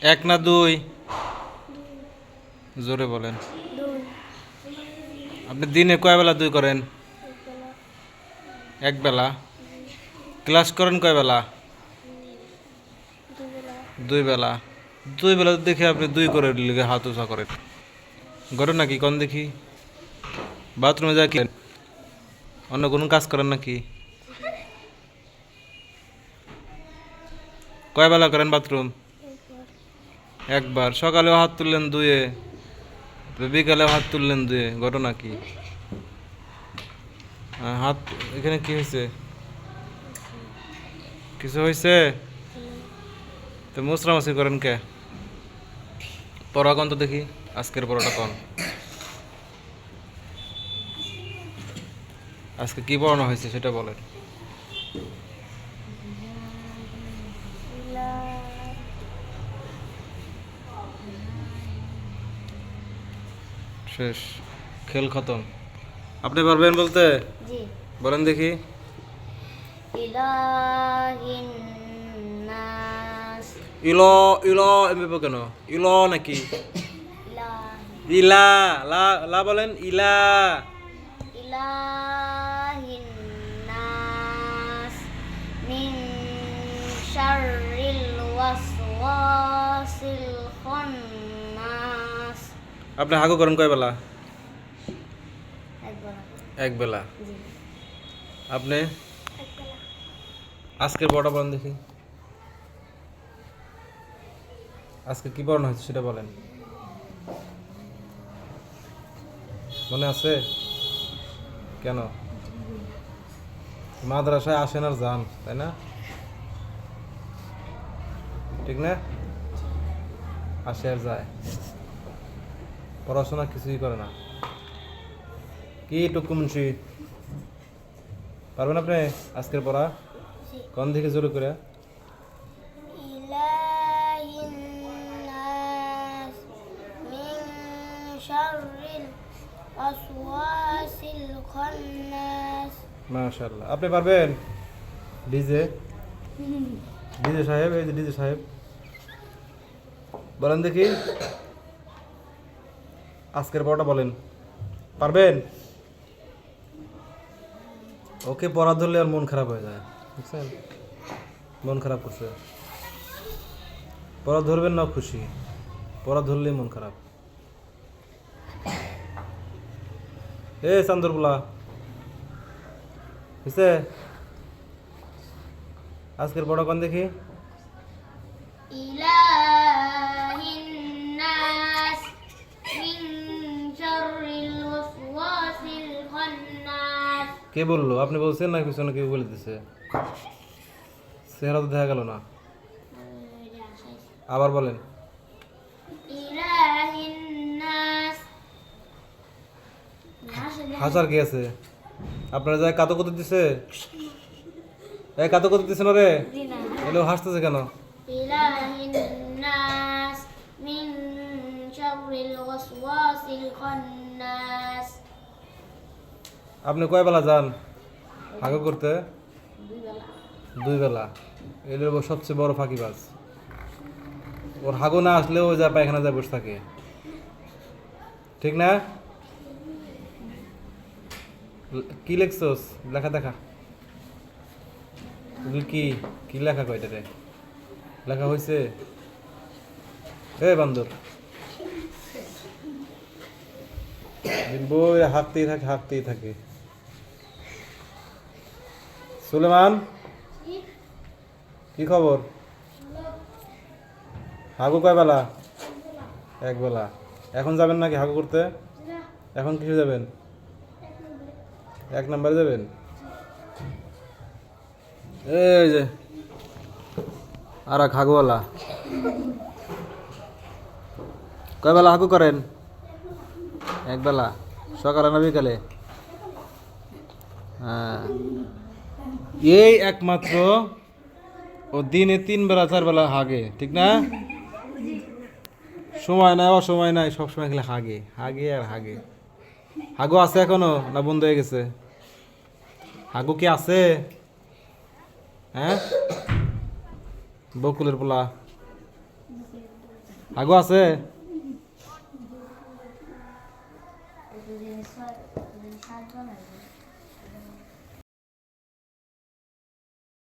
এক না দুই? জোরে বলেন। আপনি দিনে কয় বেলা দুই করেন? এক বেলা। ক্লাস করেন কয় বেলা? দুই বেলা। দুই বেলা দেখে আপনি দুই করে লিখে হাত উঁচা করেন করেন নাকি কোন দেখি? বাথরুমে যা কি অন্য কোনো কাজ করেন নাকি? কয় বেলা করেন বাথরুম? একবার। সকালেও হাত তুললেন দুয়ে, বিকালেও হাত তুললেন দুয়ে, ঘটনা কি? হাত এখানে কি হয়েছে? কিছু হয়েছে? তো মুসরামাসি করেন কে? পড়া কোন তো দেখি, আজকের পড়াটা কোন? আজকে কি পড়ানো হয়েছে সেটা বলেন। শেষ, খেল খতম। আপনি পারবেন বলতে? বলেন দেখি। ইলাহিন নাস। ইলো ইলো এমবি কেন? ইলো নাকি? ইলাহি। ইলা লা লা বলেন ইলা। ইলাহিন নাস মিন শাররিল ওয়াসওয়াসিল খান্নাস। আপনি হাগু করেন কয় বেলা? একবার। এক বেলা। জি। আপনি একবেলা। আজকের পড়াটা বলেন দেখি। আজকে কি পড়ানো হয়েছে সেটা বলেন। মনে আছে? কেন? মাদ্রাসায় আসেন আর যান, তাই না? ঠিক না? আসে আর যায়, পড়াশোনা কিছুই করে না। কি টুকু মুন্সি, পারবেন আপনি আজকের পড়া? কোন দিকে জোরে করে? ইলাহিন নাস মিন শাররিল ওয়াসওয়াসিল খান্নাস। মাশাআল্লাহ। আপনি পারবেন? ডিজে ডিজে সাহেব, এই যে ডিজে সাহেব, বলেন দেখি আজকের পড়াটা বলেন। পারবেন? ওকে পড়া ধরলে আর মন খারাপ হয়ে যায়, বুঝছেন? মন খারাপ করছে। পড়া ধরবেন না খুশি, পড়া ধরলেই মন খারাপ। এ চান্দরপুলা হয়েছে? আজকের পড়া কোন দেখি। ইলাহিন নাস মিন শাররিল ওয়াসওয়াসিল খান্নাস। কে বললো? আপনি বলছেন না পিছনে কেউ বলে দিছে? চেহারা তো দেখা গেল না। আবার বলেন। ইলাহিন নাস। হাজার কি আছে? আপনারা যায় কাতো কত দিছে? এই কাতো কত দিছে না রে? এলো হাসতেছে কেন? ইলাহিন নাস মিন শাররিল ওয়াসওয়াসিল খান্নাস। আপনি কয় বেলা যান হাগু করতে? দুই বেলা। এর সবচেয়ে বড় ফাঁকিবাজ। ওর হাগু না আসলেও ও যা পায়খানা যায় বসে থাকে, ঠিক না? কি লেখছস? লেখা দেখা। কি কি লেখা কয়টা রে? লেখা হয়েছে? এ বান্দর, দিন বই হাঁকতেই থাকে হাঁকতেই থাকে। সুলেমান, কি খবর? হাগু কয় বেলা? এক বেলা। এখন যাবেন নাকি হাগু করতে? এখন কিসে যাবেন? এক নাম্বারে যাবেন? এই যে আর এক হাগুওয়ালা। কয় বেলা হাগু করেন? এক বেলা। সকালে না বিকালে? হ্যাঁ, এই একমাত্র ও দিনে 3 বেলা 4 বেলা হাগে, ঠিক না? সময় নাই, অসময় নাই, সবসময় খেলে হাগে হাগে আর হাগে। হাগু আছে এখনো না বন্ধ হয়ে গেছে? হাগু কি আছে? হ্যাঁ, বকুলের পোলা হাগু আছে? প্রতিদিন সাত বানাইবে